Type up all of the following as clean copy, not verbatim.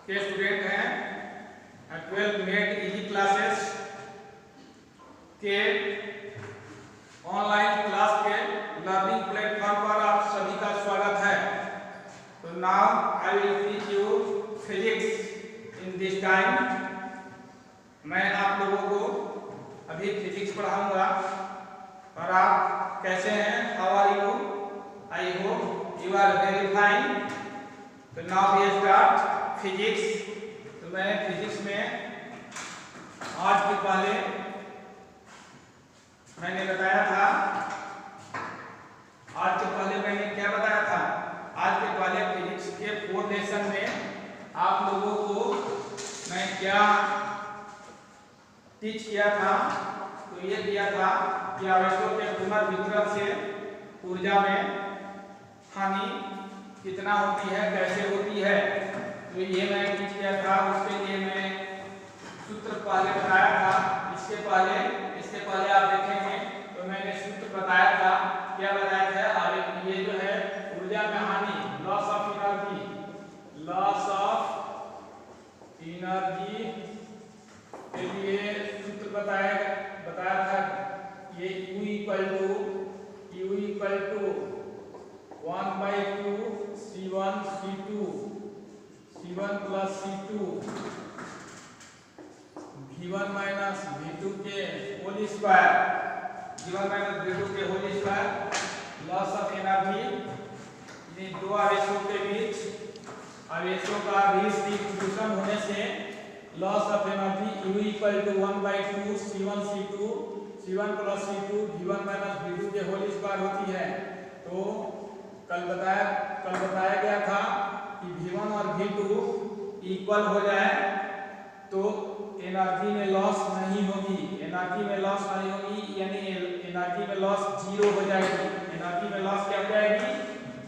के स्टूडेंट हैं 12 minute easy classes के ऑनलाइन क्लास के लर्निंग प्लेटफॉर्म पर आप सभी का स्वागत है। तो now I will teach you physics in this time. मैं आप लोगों को अभी फिजिक्स पढ़ाऊंगा और आप कैसे हैं? How are you? I hope you are very fine. तो नाउ वी स्टार्ट फिजिक्स। तो मैं फिजिक्स में आज के पहले मैंने बताया था, आज के पहले मैंने क्या बताया था? आज के पहले फिजिक्स के 4 लेसन में आप लोगों को मैं क्या टीच किया था? तो ये दिया था कि आवेशों के पुनर्वितरण से ऊर्जा में हानि कितना होती है, कैसे होती है। तो ये मैं टीच किया था। उसके लिए मैं सूत्र पहले बताया था। इसके पहले आप देखेंगे तो मैंने सूत्र बताया था। क्या बताया था? अब ये जो है ऊर्जा में हानि, लॉस ऑफ एनर्जी के लिए सूत्र बताया था। ये U equal to 1/2 C1 plus C2 V1 minus V2 के whole square, loss of energy. इन दो आवेशों के बीच आवेशों का डिस्ट्रीब्यूशन होने से loss of energy U equal to 1/2 C1 plus C2 V1 minus V2 के होल स्क्वायर होती है। तो कल बताया गया था कि V1 और V2 इक्वल हो जाए तो एनर्जी में लॉस नहीं होगी, यानी एनर्जी में लॉस जीरो हो जाएगी। एनर्जी में लॉस क्या हो जाएगी?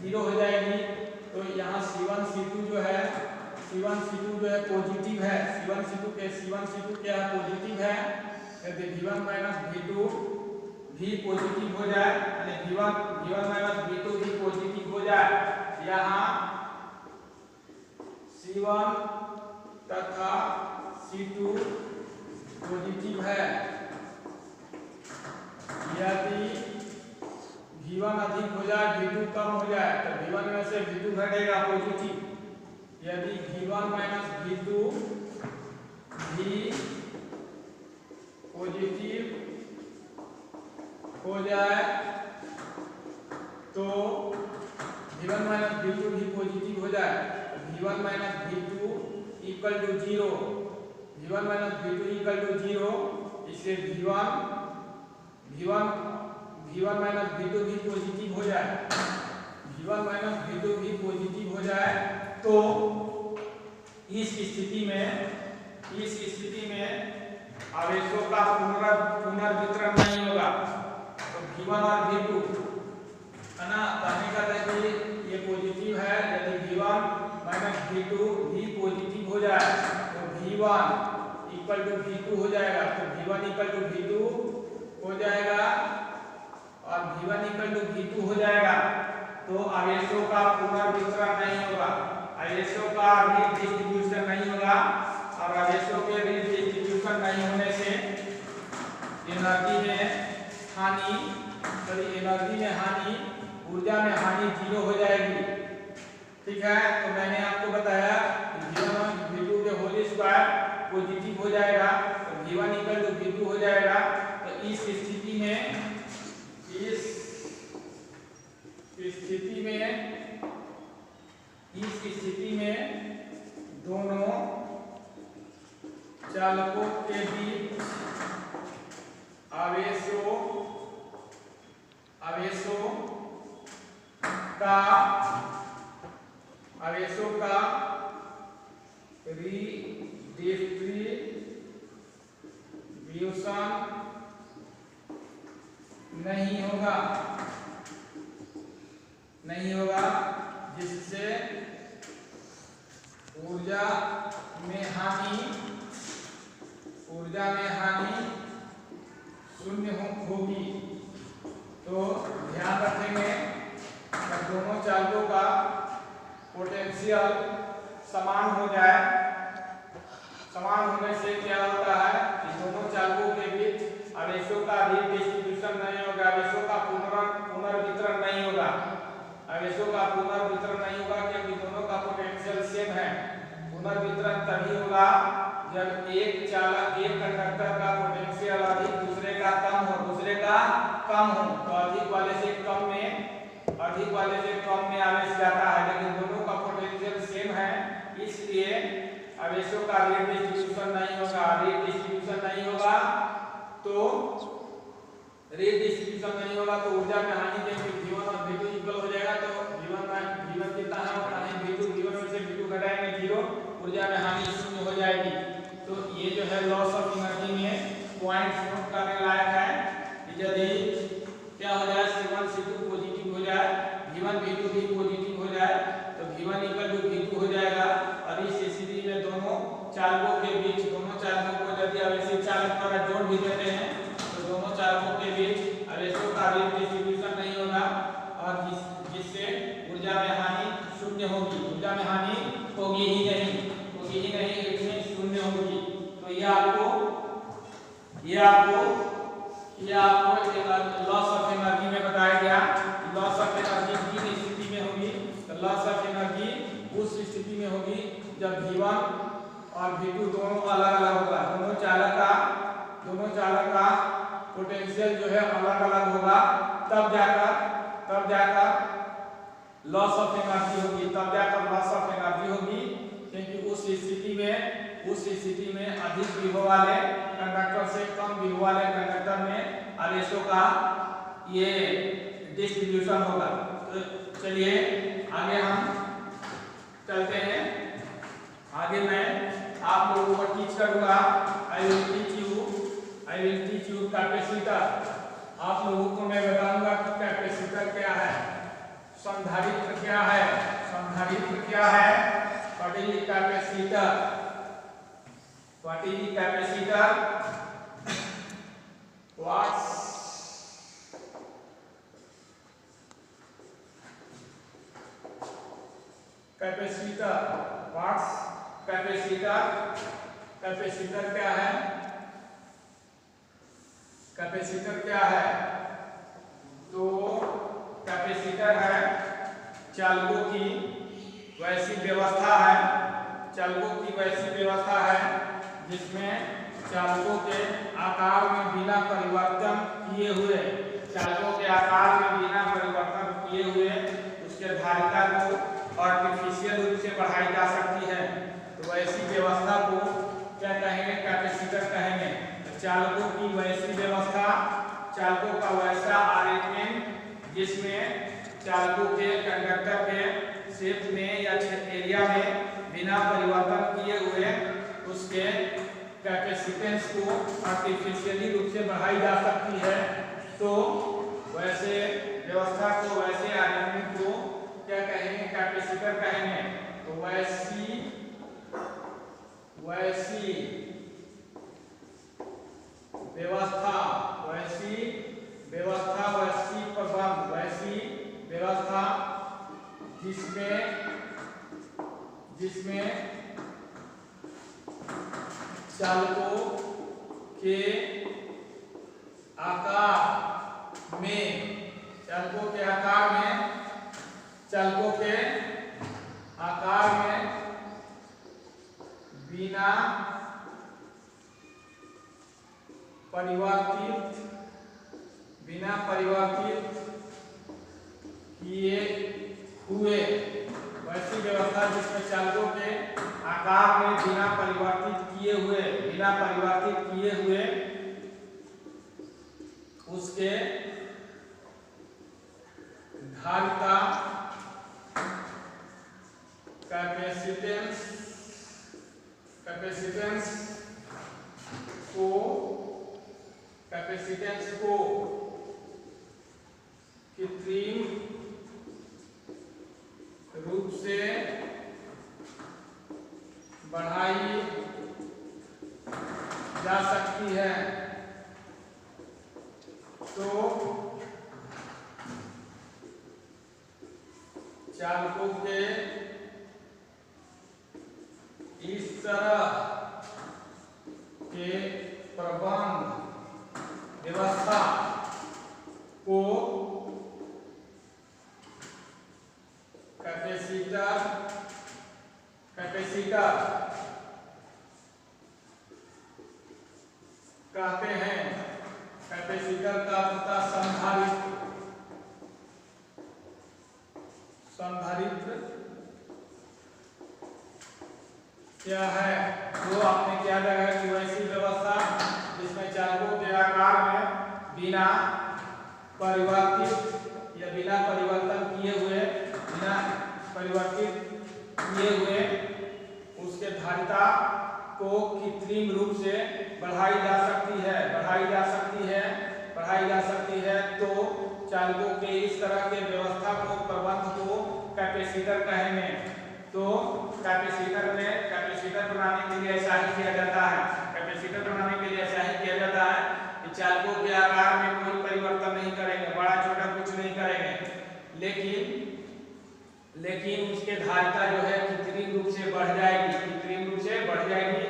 जीरो हो जाएगी। तो यहाँ C1 C2 जो है पॉजिटिव है। C1 C2 क्या है? पॉजिटिव है। यदि V1 माइनस V2 भी पॉजिटिव हो जाए, यानी V1 माइनस V2 भी पॉजिटिव हो जाए, यहाँ C1 तथा C2 पॉजिटिव है। यदि V1 अधिक हो जाए, V2 कम हो जाए, तो V1 में से V2 घटेगा पॉजिटिव। यदि V1 माइनस V2 भी पॉजिटिव हो जाए तो V1 माइनस V2 भी पॉजिटिव हो जाए, V1 minus V2 equal to 0। V1 minus V2 equal to 0। इससे V1 माइनस V2 भी पॉजिटिव हो जाए, V1 माइनस V2 भी पॉजिटिव हो जाए तो इस स्थिति में आवेशों का पुनर्वितरण नहीं होगा। तो V1 और V2 है ना, कहने का था कि ये पॉजिटिव है। यदि V1 माइनस V2 भी पॉजिटिव हो जाए तो V1 इक्वल टू V2 हो जाएगा। तो V1 इक्वल टू V2 हो जाएगा और V1 इक्वल टू V2 हो जाएगा तो आवेशों का पुनर्वितरण नहीं होगा, आवेशों का डिस्ट्रीब्यूशन नहीं होगा। और आवेशों के डिस्ट्रीब्यूशन नहीं होने से एनर्जी में हानि, ऊर्जा में हानि जीरो हो जाएगी। ठीक है। तो मैंने आपको बताया V1 V2 के होल स्क्वायर पॉजिटिव हो जाएगा तो V1 इक्वल टू V2 हो जाएगा। तो इस स्थिति में दोनों चालकों के बीच आवेशों का डिस्ट्रीब्यूशन नहीं होगा, जिससे ऊर्जा में हानि शून्य होगी। तो ध्यान रखेंगे कि दोनों चालकों का पोटेंशियल समान हो जाए समान होने से क्या होता है कि दोनों चालकों के बीच आवेशों का रीडिस्ट्रीब्यूशन नहीं होगा, आवेशों का पुनर्वितरण नहीं होगा, आवेशों का पुनर्वितरण नहीं होगा क्योंकि दोनों का पोटेंशियल सेम है। पुनर्वितरण तभी होगा जब एक कंडक्टर का पोटेंशियल अधिक दूसरे का कम हो, तो अधिक वाले से कम में आवेश जाता है, लेकिन दोनों का पोटेंशियल सेम है, इसलिए आवेशों का रीडिस्ट्रीब्यूशन नहीं होगा। तो ऊर्जा में हानि के V1 और V2 इक्वल हो जाएगा। तो V1 कितना है और V1 में से V2 घटाएंगे 0, ऊर्जा में हानि शून्य हो जाएगी। तो ये जो है लॉस ऑफ एनर्जी में पॉइंट नोट करने लायक है। यदि क्या हो जाए C1 C2 पॉजिटिव हो जाए, V1 V2 भी पॉजिटिव हो जाए, तो V1 V2 हो जाएगा। और इस स्थिति में दोनों चालकों को यदि आवेशित चालक द्वारा जोड़ भी देते हैं तो दोनों चालकों के बीच आवेशों का डिस्ट्रीब्यूशन नहीं होगा और जिससे ऊर्जा में हानि शून्य होगी। ऊर्जा में हानि होगी ही नहीं, इसमें शून्य होगी। तो ये आपको लॉस ऑफ एनर्जी में बताया गया। लॉस ऑफ एनर्जी किन स्थिति में होगी? तो लॉस ऑफ एनर्जी उस स्थिति में होगी जब V1 और V2 दोनों अलग-अलग होगा। दोनों चालक का पोटेंशियल जो है अलग-अलग होगा, तब जाकर लॉस ऑफ एनर्जी होगी। क्योंकि उस स्थिति में अधिक विभव वाले कंडक्टर से कम विभव वाले कंडक्टर में आवेशों का ये डिस्ट्रीब्यूशन होगा। तो चलिए आगे हम चलते हैं। आगे मैं आप लोगों को टीच करूंगा। I will teach you capacitor. आप लोगों को मैं बताऊंगा कि कैपेसिटर क्या है, संधारित्र क्या है। What is capacitor? What's capacitor? Capacitor क्या है? तो कैपेसिटर है चालकों की वैसी व्यवस्था है जिसमें चालकों के आकार में बिना परिवर्तन किए हुए उसके धारिता को आर्टिफिशियल रूप से बढ़ाई जा सकती है। तो वैसी व्यवस्था को क्या कहेंगे? कैपेसिटर कहेंगे। तो चालकों की वैसी व्यवस्था, चालकों का वैसा अरेंजमेंट जिसमें चालकों के कंडक्टर के शेप में या एरिया में बिना परिवर्तन किए हुए उसके कैपेसिटेंस को आर्टिफिशियली रूप से बढ़ाई जा सकती है। तो वैसे व्यवस्था को, वैसे अरेंजमेंट को क्या कहेंगे? कैपेसिटर कहेंगे। तो वैसी व्यवस्था जिसमें चालकों के आकार में बिना परिवर्तित किए हुए, वैसी व्यवस्था जिसमें चालकों के आकार में बिना परिवर्तित किए हुए उसके धारिता कैपेसिटेंस को कृत्रिम रूप से बढ़ाई जा सकती है। तो चालकों के इस तरह प्रबंध व्यवस्था को कैपेसिटर कहते हैं। कैपेसिटर का अर्थ संधारित्र क्या है? वो आपने क्या लगा कि वैसी व्यवस्था जिसमें चालकों के आकार में बिना परिवर्तित या बिना परिवर्तित किए हुए उसके धारिता को कृत्रिम रूप से बढ़ाई जा सकती है। तो चालकों के इस तरह के व्यवस्था को प्रबंध को कैपेसिटर कहेंगे। तो कैपेसिटर बनाने के लिए ऐसा ही किया जाता है। कि चालकों के आकार में कोई परिवर्तन नहीं करेंगे, बड़ा छोटा कुछ नहीं करेंगे, लेकिन उसके धारिता जो है कृत्रिम रूप से बढ़ जाएगी।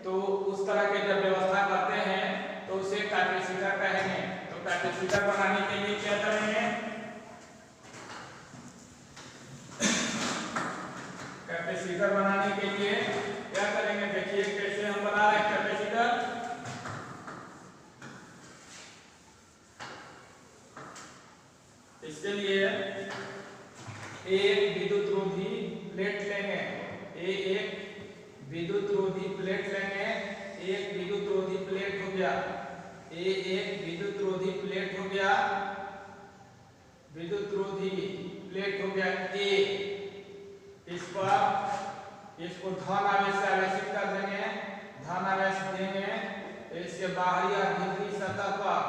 तो उस तरह के जब व्यवस्था करते हैं तो उसे कैपेसिटर कहेंगे। तो कैपेसिटर बनाने के लिए क्या करेंगे? कैपेसिटर बनाने के लिए क्या करेंगे? देखिए कैसे हम बना रहे हैं कैपेसिटर। इसके लिए एक विद्युत रोधी प्लेट लेंगे। एक विद्युत रोधी प्लेट लेंगे। एक विद्युत रोधी प्लेट हो गया। विद्युत रोधी प्लेट हो गया ए। इस पर इसको धन आवेश से आवेशित कर देंगे। धन आवेश देंगे तो इसके बाहरी और भीतरी सतह पर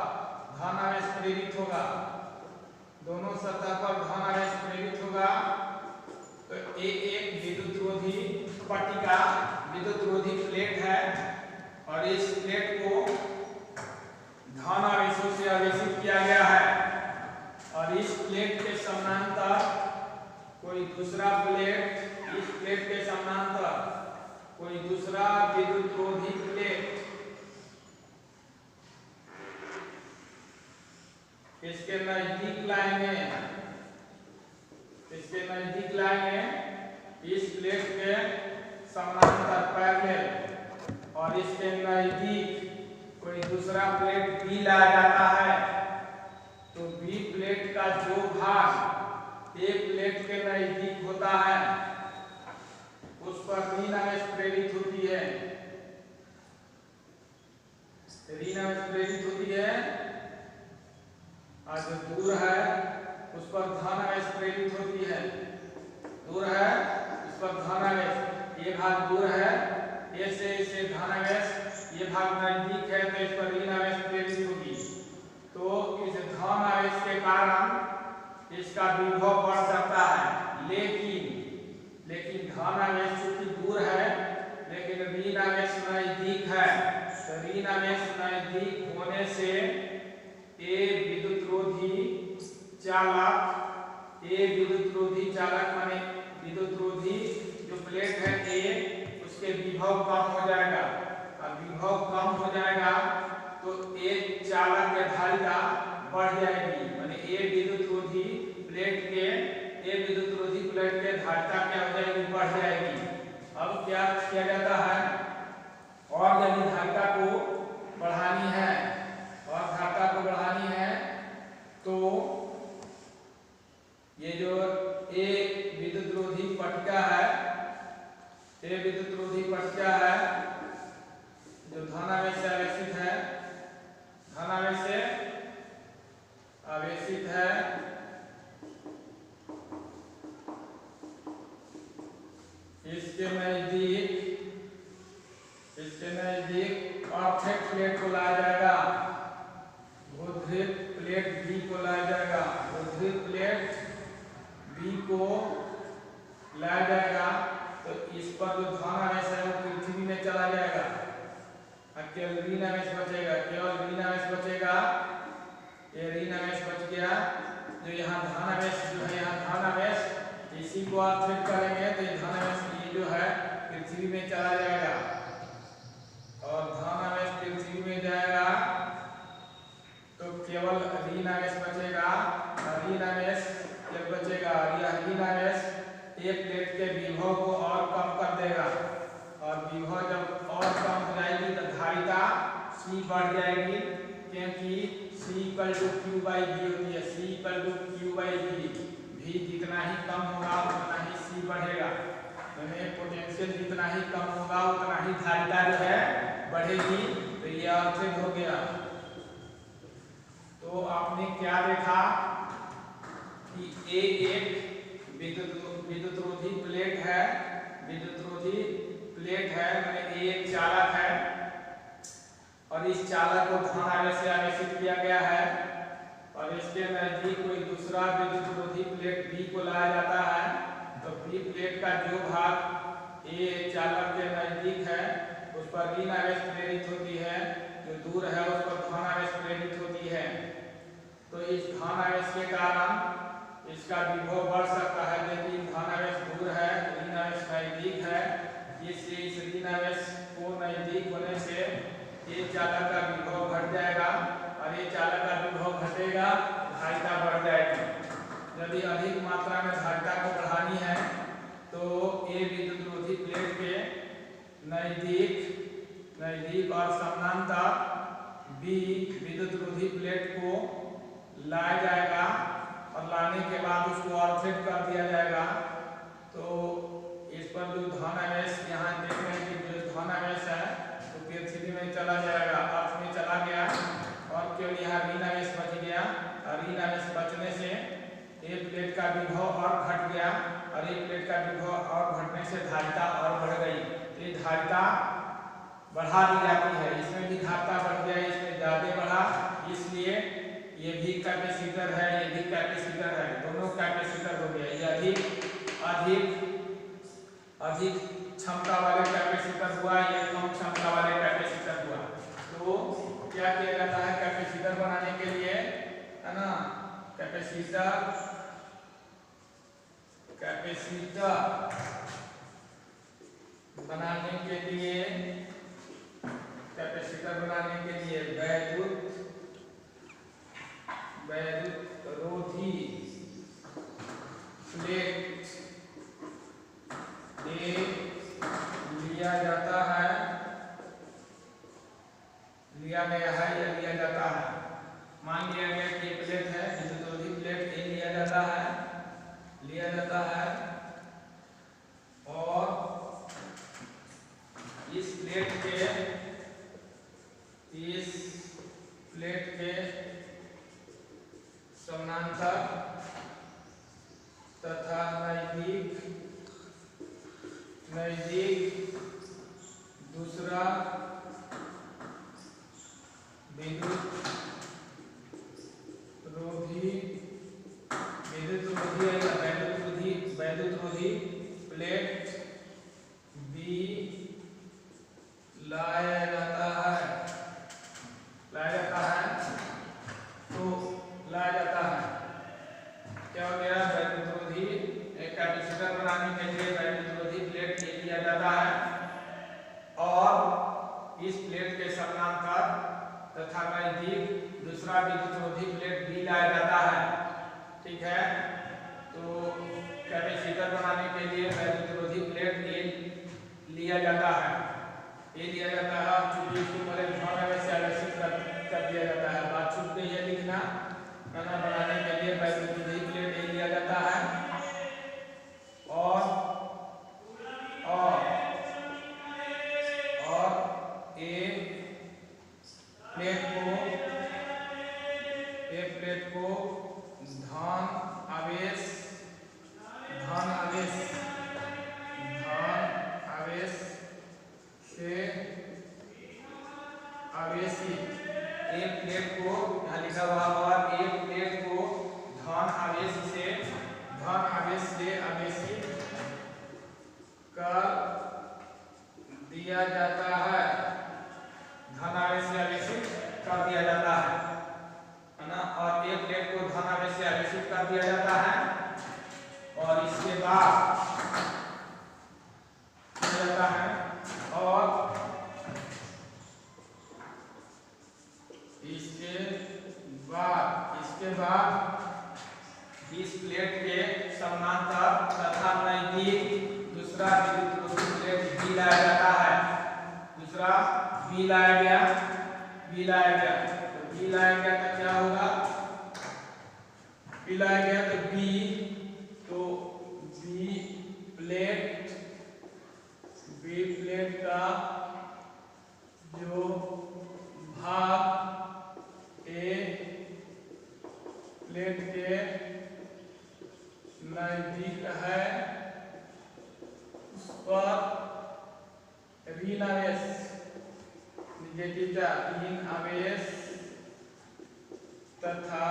धन आवेश प्रेरित होगा। दोनों सतह पर धन आवेश प्रेरित होगा। तो एक विद्युत रोधी पट्टिका विद्युत रोधी प्लेट है और इस प्लेट को धन आवेशों से आवेशित किया गया है। और इस प्लेट के समानांतर कोई दूसरा प्लेट, इस प्लेट के समानांतर कोई दूसरा विद्युत रोधी प्लेट इसके नजदीक लाएंगे। इस प्लेट के समानांतर पैरेलल और इसके नजदीक कोई दूसरा प्लेट बी लाया जाता है। तो बी प्लेट का जो भाग ए प्लेट के नजदीक होता है उस पर ऋण आवेश प्रेरित होती है। और जो दूर है उस पर धन आवेश प्रेरित होती है। दूर है उस पर धन आवेश, ये भाग दूर है, ए से इसे धन आवेश, ये भाग नजदीक है तो इस पर ऋण आवेश प्रेरित होगी। तो इस धन आवेश के कारण इसका विभव बढ़ सकता है। लेकिन धन आवेश चूंकि दूर है लेकिन ऋण आवेश नजदीक है। तो ऋण आवेश नजदीक होने से ए विद्युत रोधी चालक माने विद्युत रोधी जो प्लेट है ए उसके विभव कम हो जाएगा। और विभव कम हो जाएगा तो ए चालक की धारिता बढ़ जाएगी। माने ए विद्युत रोधी प्लेट के धारिता क्या हो जाएगी? बढ़ जाएगी। अब क्या किया जाता है? और यदि धारिता को बढ़ानी है तो ये जो ए विद्युत रोधी पट्टिका है जो धन आवेश से आवेशित है इसके नजदीक ऑफसेट प्लेट को लाया जाएगा। उद्धृत प्लेट बी को लाया जाएगा। तो इस पर जो धन आवेश है वो पृथ्वी में चला जाएगा और केवल ऋण आवेश बचेगा। ये ऋण आवेश बच गया। जो यहाँ धन आवेश इसी को आप फिट करेंगे तो ये धन आवेश ये जो है पृथ्वी में चला जाएगा और धन आवेश पृथ्वी में जाएगा आवेश जब बचेगा, यह ऋण आवेश एक प्लेट के विभव को और कम कर देगा, और विभव जब और कम हो जाएगी तो धारिता C बढ़ जाएगी, क्योंकि C equal to Q by V होती है। C equal to Q by V, V जितना ही कम होगा उतना ही C बढ़ेगा, यानी पोटेंशियल जितना ही कम होगा उतना ही धारिता जो है बढ़ेगी। तो ये आंसर हो गया। तो आपने क्या देखा कि A एक विद्युतरोधी प्लेट है, विद्युतरोधी प्लेट है, मैंने A एक चालक है, और इस चालक को धन आवेश से आवेशित किया गया है, और इसके नजदीक कोई दूसरा विद्युतरोधी प्लेट B को लाया जाता है। तो B प्लेट का जो भाग A चालक के नजदीक है उस पर ऋण आवेश प्रेरित होती है, जो दूर है उस पर धन आवेश प्रेरित होती है। तो इस धन आवेश के कारण इसका विभव बढ़ सकता है, लेकिन धन आवेश दूर है, ऋण आवेश नजदीक है, इसलिए इस ऋण आवेश को नजदीक होने से ये चालक का विभव घट जाएगा, और ये चालक का विभव घटेगा, धारिता बढ़ जाएगी। यदि अधिक मात्रा में धारिता को बढ़ानी है तो ये विद्युतरोधी प्लेट के नजदीक और समानांतर B विद्युतरोधी प्लेट को लाया जाएगा, और लाने के बाद उसको ऑफसेट कर दिया जाएगा। तो इस पर जो धन आवेश यहाँ देख रहे हैं कि जो धन आवेश है तो पृथ्वी में चला जाएगा, अर्थ में चला गया, और केवल यहाँ ऋण आवेश बच गया, और ऋण आवेश बचने से एक प्लेट का विभव और घट गया, और एक प्लेट का विभव और घटने से धारिता और बढ़ गई। तो ये धारिता बढ़ा दी जाती है, इसमें भी धारिता बढ़ गया, इसमें ज्यादा बढ़ा, इसलिए ये भी कैपेसिटर है, ये भी कैपेसिटर है, दोनों कैपेसिटर हो गया। ये अधिक क्षमता वाले कैपेसिटर हुआ, ये कम क्षमता वाले कैपेसिटर हुआ। तो क्या किया जाता है कैपेसिटर बनाने के लिए, है ना, कैपेसिटर बनाने के लिए वैद्युतरोधी प्लेट लिया जाता है, लिया गया है या लिया जाता है। मान लिया गया कि प्लेट है, विद्युतरोधी प्लेट A लिया जाता है, और इस प्लेट के समानांतर तथा नजदीक दूसरा वैद्युतरोधी प्लेट B लाया जाता है। क्या हो गया, वैद्युतरोधी एक कैपेसिटर बनाने के लिए वैद्युतरोधी प्लेट A लिया जाता है, और इस प्लेट के समानांतर तथा नजदीक दूसरा विद्युतरोधी प्लेट B लाया जाता है। ठीक है, तो कैपेसिटर बनाने के लिए वैद्युतरोधी प्लेट A लिया जाता है, चूंकि इसको पहले धन आवेश से आवेशित कर दिया जाता है। बात छूट गई है लिखना, खाना बनाने के लिए वैद्युतरोधी प्लेट A लिया जाता है, और प्लेट को धन आवेश से आवेशित, एक प्लेट को यहाँ लिखा हुआ, और एक प्लेट को धन आवेश इस प्लेट के समानांतर तथा नजदीक दूसरा विद्युत रोधी प्लेट बी लाया जाता है। दूसरा बी लाया गया, बी लाया गया, तो बी लाया गया तो क्या होगा, बी लाया गया तो बी प्लेट का जो भाग ए प्लेट के नजदीक है उस पर ऋण आवेश निगेटिव चार्ज ऋण आवेश तथा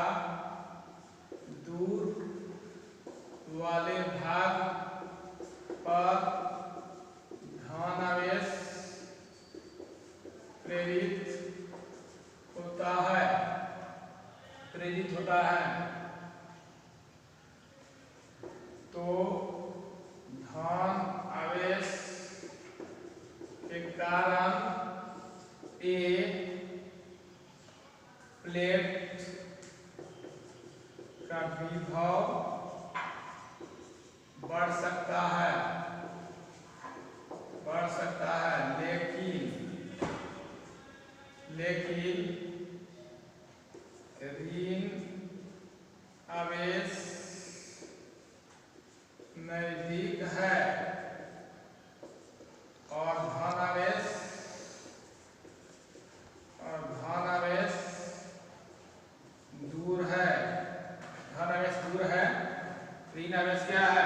दूर वाले भाग पर धन आवेश प्रेरित होता है, प्रेरित होता है। तो धन आवेश के कारण ए प्लेट का विभव बढ़ सकता है, बढ़ सकता है, लेकिन ऋण आवेश नजदीक है और धन आवेश दूर है, धन आवेश दूर है। ऋण आवेश क्या है,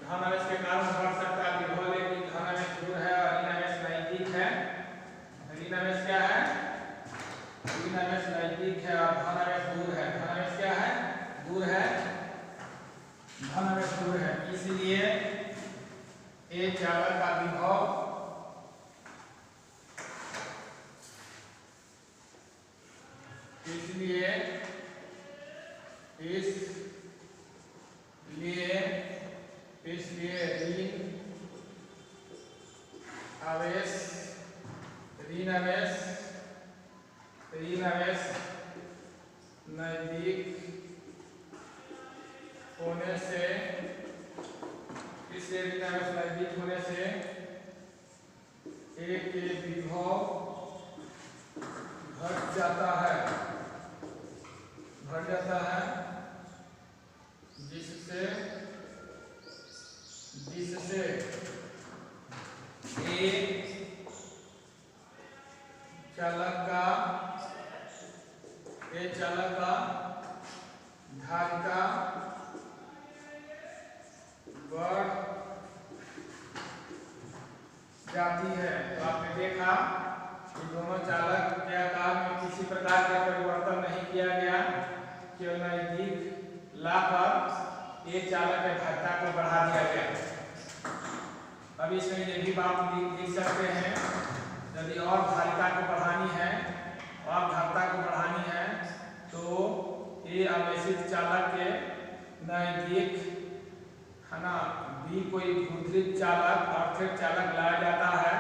धन आवेश के कारण बढ़ सकता है विभव, लेकिन धन आवेश दूर है और ऋण आवेश नजदीक है। ऋण आवेश क्या है, ऋण आवेश नजदीक है और धन आवेश दूर है। धन आवेश क्या है, दूर है, धन आवेश दूर है। इसलिए ए चालक का विभव इसलिए ऋण आवेश नजदीक होने से, इसलिए ऋण आवेश नजदीक होने से ए के विभव घट जाता है, जिससे ए चालक का धारिता बढ़ जाती है। तो आपने देखा कि दोनों चालक के आकार में किसी प्रकार का परिवर्तन नहीं किया गया, केवल नजदीक लाकर एक चालक के धारिता को बढ़ा दिया गया। अब इसमें ये भी बात लिख सकते हैं, यदि और धारिता को बढ़ानी है और धारिता को बढ़ानी है तो ये आवेशित चालक के नजदीक है ना बी कोई भूतलिक चालक अर्थित चालक लाया जाता है,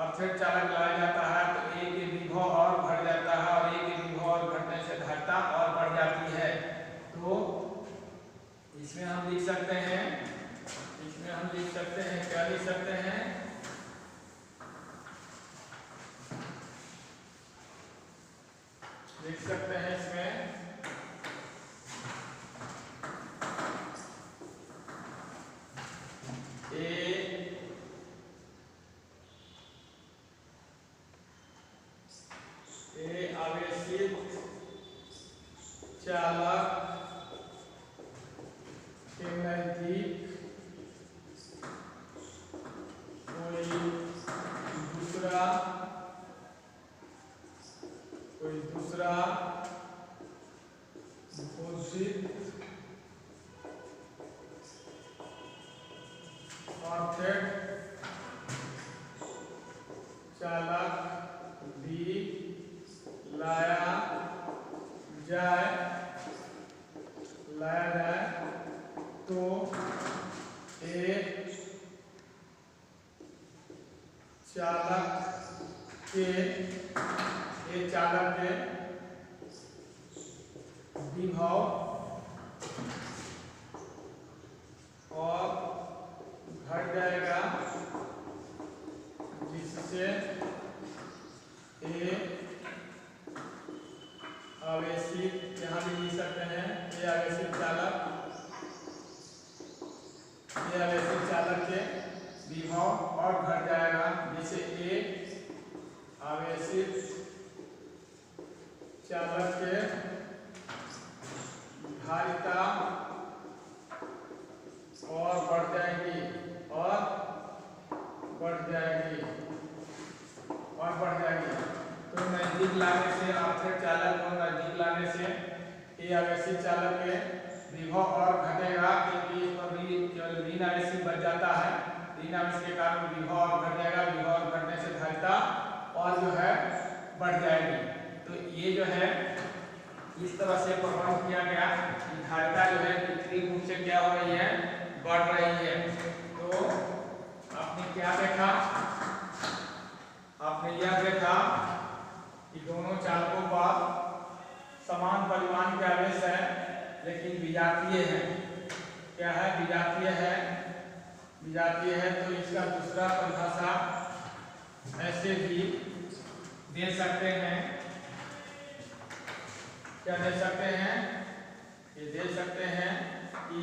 अर्थित चालक लाया जाता है तो ए के विभव और बढ़ जाता है और ए के विभव और घटने से धारिता और बढ़ जाती है। तो इसमें हम लिख सकते हैं, क्या लिख सकते हैं, लिख सकते हैं इसमें ए आवेशित चालक के नजदीक कोई दूसरा घोषित अर्थित चालक भी लाया जाए तो एक चालक के विभव ये आवेशित चालक के विभव और घट जाएगा। जैसे ए आवेशित चालक के धारिता और बढ़ जाएगी और बढ़ जाएगी और बढ़ जाएगी। तो नजदीक लाने से आवेशित चालक को नजदीक लाने से ये आवेशित चालक के विभव और घटेगा, क्योंकि इस पर भी केवल ऋण आवेशित बच जाता है। ऋण आवेश के कारण विभव और घट जाएगा, विभव और घटने से धारिता और जो है बढ़ जाएगी। तो ये जो है इस तरह से प्रबंध किया गया कि धारिता जो है कृत्रिम रूप से क्या हो रही है, बढ़ रही है। तो आपने क्या देखा, आपने यह देखा कि दोनों चालकों पर समान परिमाण के आवेश है, लेकिन विजातीय है। क्या है? विजातीय है। विजातीय है तो इसका दूसरा परिभाषा ऐसे भी दे सकते हैं। क्या दे सकते हैं? ये दे सकते हैं कि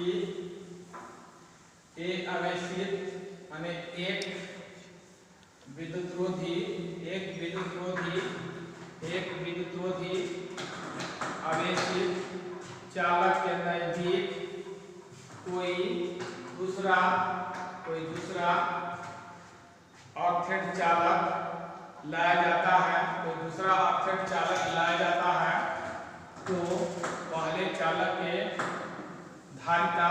एक आवेशित माने एक विद्युतरोधी आवेशित चालक के नजदीक कोई दूसरा ऑक्टेट चालक लाया जाता है, तो दूसरा ऑक्टेट चालक लाया जाता है तो पहले चालक के धारिता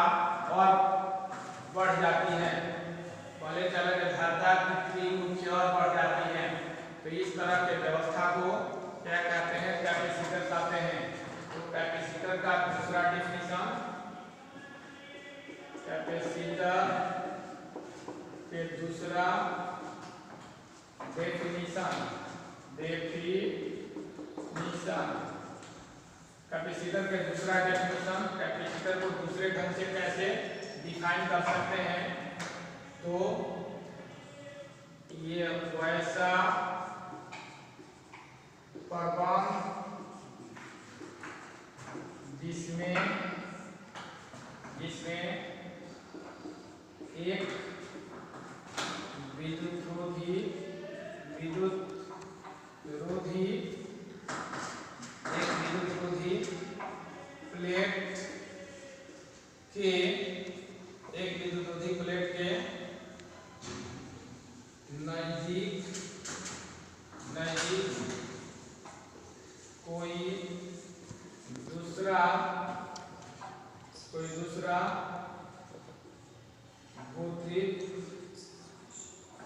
और बढ़ जाती है। पहले चालक की धारिता कृत्रिम रूप से और बढ़ जाती है। तो इस तरह के व्यवस्था को क्या कहते हैं? कैपेसिटर कहते हैं। तो कैपेसिटर का दूसरा डेफिनेशन, कैपेसिटर के दूसरा डेफिनेशन कैपेसिटर के दूसरा डेफिनेशन, कैपेसिटर को दूसरे ढंग से कैसे डिफाइन कर सकते हैं? तो ये वैसा प्रबंध जिसमें एक विद्युतरोधी प्लेट के नजदीक कोई दूसरा भूतृत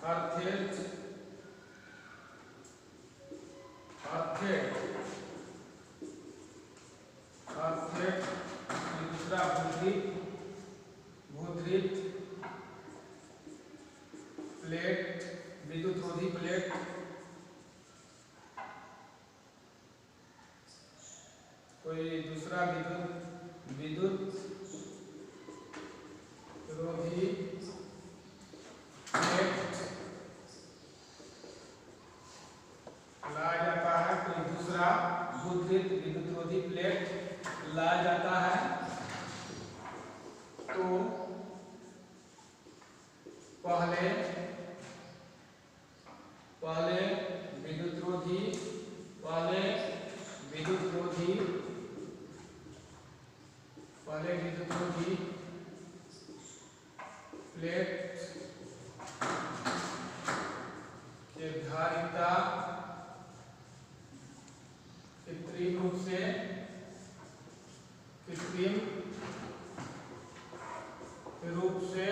ऑक्टेट दूसरा भूतृत प्लेट विद्युतरोधी प्लेट कोई दूसरा विद्युत रोधी प्लेट लाया जाता है, कोई दूसरा भूतृत विद्युतरोधी प्लेट लाया जाता है तो पहले विद्युतरोधी प्लेट के धारिता कृत्रिम रूप से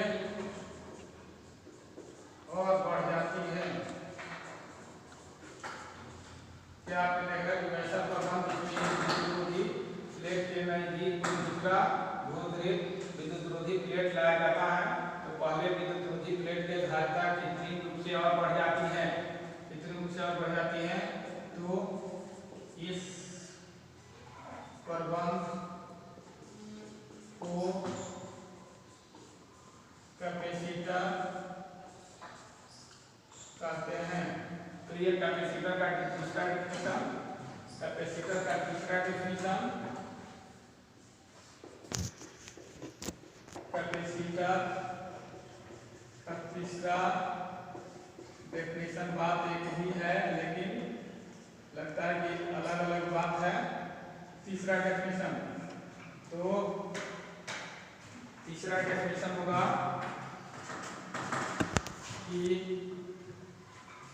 और बढ़ जाती है। क्या आपने देखा कि वैसा प्रबंध विद्युतरोधी प्लेट के नजदीक दूसरा विद्युतरोधी प्लेट लाया जाता है तो पहले विद्युतरोधी प्लेट के धारिता कृत्रिम रूप से और बढ़ जाती है। तो इस प्रबंध को कैपेसिटर कहते हैं। तो ये कैपेसिटर का तीसरा डेफिनेशन कैपेसिटर तीसरा डेफिनेशन बात एक ही है, लेकिन लगता है कि अलग अलग बात है। तीसरा डेफिनेशन, तो तीसरा डेफिनेशन होगा कि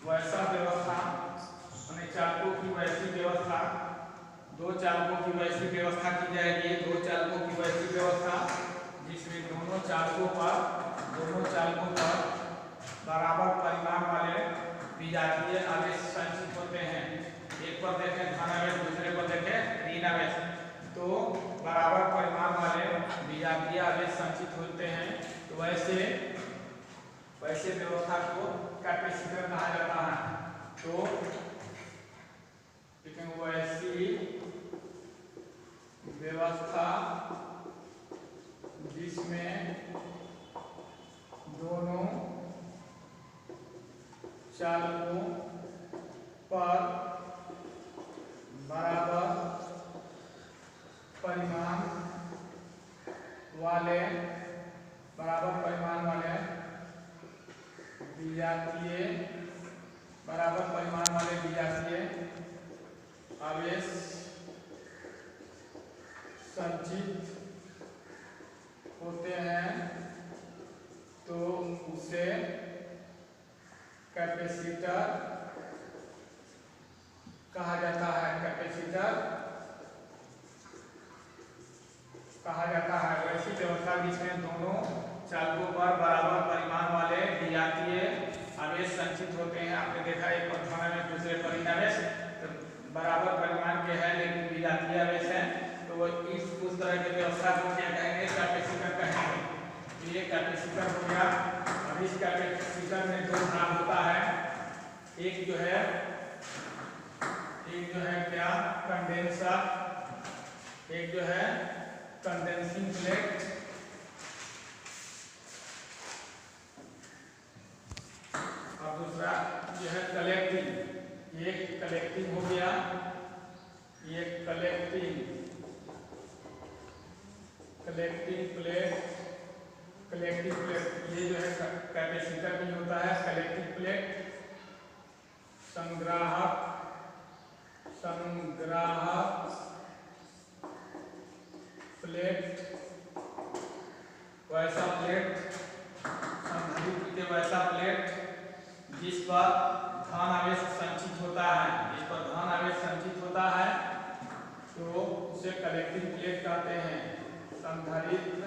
वैसा व्यवस्था, यानी चालकों की वैसी व्यवस्था, दो चालकों की वैसी व्यवस्था की जाएगी, दो चालकों की वैसी व्यवस्था जिसमें दोनों चालकों पर बराबर परिमाण वाले विजातीय आवेश संचित होते हैं। एक पर देखें धन आवेश, दूसरे पर देखें ऋण आवेश, तो बराबर परिमाण वाले विजातीय आवेश संचित होते हैं। तो वैसे व्यवस्था को कैपेसिटर कहा जाता है। तो वैसी व्यवस्था जिसमें दोनों चालकों पर बराबर परिमाण वाले विजातीय आवेश संचित होते हैं, तो उसे कैपेसिटर कहा जाता है। वैसी व्यवस्था जिसमें दोनों चालकों पर बराबर परिमाण वाले विजातीय आवेश संचित होते हैं। आपने देखा एक पर धन आवेश, दूसरे पर ऋण आवेश, तो बराबर परिमाण के हैं लेकिन विजातीय आवेश है, तो वो उस तरह की व्यवस्था को क्या कहेंगे? कैपेसिटर कहेंगे। ये कैपेसिटर हो गया। अब इस कैपेसिटर में दो भाग होता है, एक जो है क्या कंडेंसर, एक जो है कंडेंसिंग प्लेट, और दूसरा जो है कलेक्टिंग। एक कलेक्टिंग हो गया, ये कलेक्टिंग प्लेट, ये जो है कैपेसिटर में होता है। कलेक्टिंग प्लेट संग्राहक प्लेट, वैसा प्लेट संधारित्र के वैसा प्लेट जिस पर धन आवेश संचित होता है, तो उसे कलेक्टिंग प्लेट कहते हैं। संधारित्र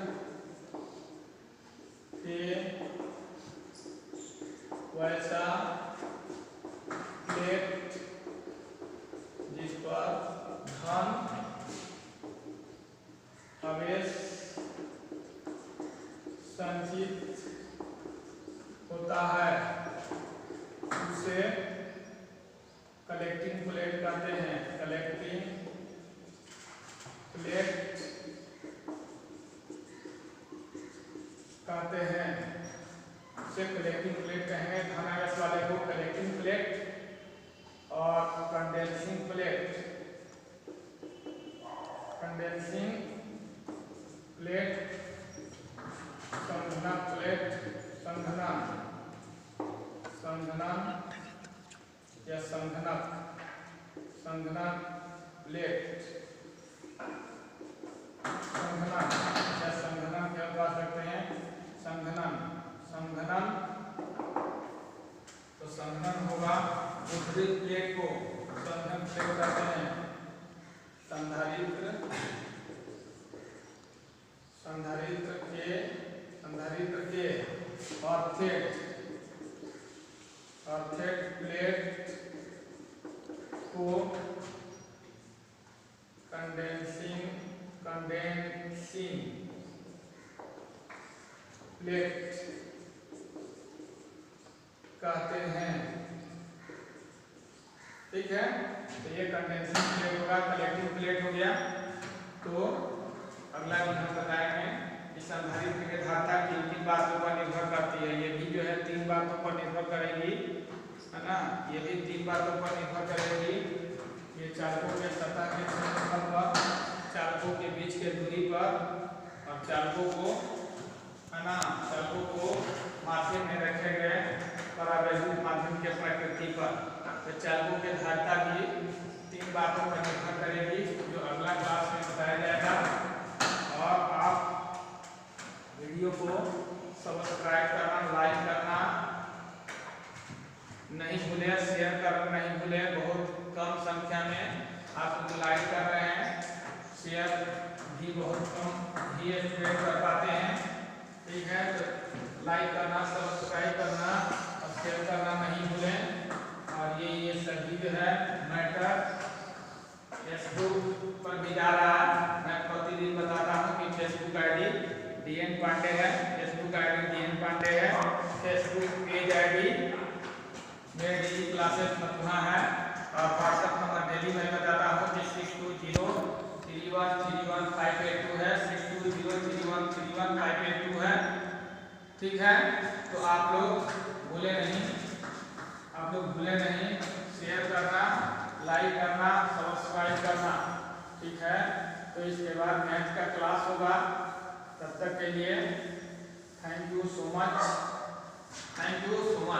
के वैसा प्लेट जिस पर धन आवेश संचित होता है, उसे कलेक्टिंग प्लेट कहते हैं। कलेक्टिंग प्लेट कहते हैं, उसे कलेक्टिंग प्लेट कहेंगे। धन आवेश वाले को कलेक्टिंग प्लेट और कंडेंसिंग प्लेट संघनक प्लेट, संघनन क्या कह सकते हैं? संघनन, तो संघनन होगा ऊपरी प्लेट को संघनन प्लेट कहते हैं। संधारित्र के ऑर्थेट प्लेट को कंडेंसिंग प्लेट कहते हैं। ठीक है, तो ये कंडेंसिंग प्लेट होगा, कलेक्टिंग प्लेट हो गया। तो अगला भी हम बताएंगे कि संधारित्र की धारिता किन बातों पर निर्भर करती है। ये भी जो है 3 बातों पर निर्भर करेगी, है ना। ये भी 3 बातों पर निर्भर करेगी। ये चालकों के सतह के क्षेत्रफल पर, चालकों के बीच के दूरी पर, और चालकों को, है ना, चालकों को माथे में रखे तो चालकों की धारिता भी 3 बातों पर निर्भर करेगी, जो अगला क्लास में बताया जाएगा। और आप वीडियो को सब्सक्राइब करना, लाइक करना नहीं भूलें, शेयर करना नहीं भूलें। बहुत कम संख्या में आप लोग लाइक कर रहे हैं, शेयर भी बहुत कम ही स्प्रेड कर पाते हैं। ठीक है, तो लाइक करना, सब्सक्राइब करना और शेयर करना नहीं भूलें। और ये सभी जो है मैटर फेसबुक पर भी जा रहा है। मैं प्रतिदिन बताता हूँ कि फेसबुक आईडी DN पांडे है, फेसबुक आईडी DN पांडे है, फेसबुक पेज आईडी मेरे डेली क्लासेस मथुरा है। और व्हाट्सएप नंबर डेली मैं बताता हूँ कि 6203131582 है, 6203131582 है। ठीक है, तो आप लोग भूले नहीं, शेयर करना, लाइक करना, सब्सक्राइब करना। ठीक है, तो इसके बाद मैथ का क्लास होगा। तब तक के लिए थैंक यू सो मच।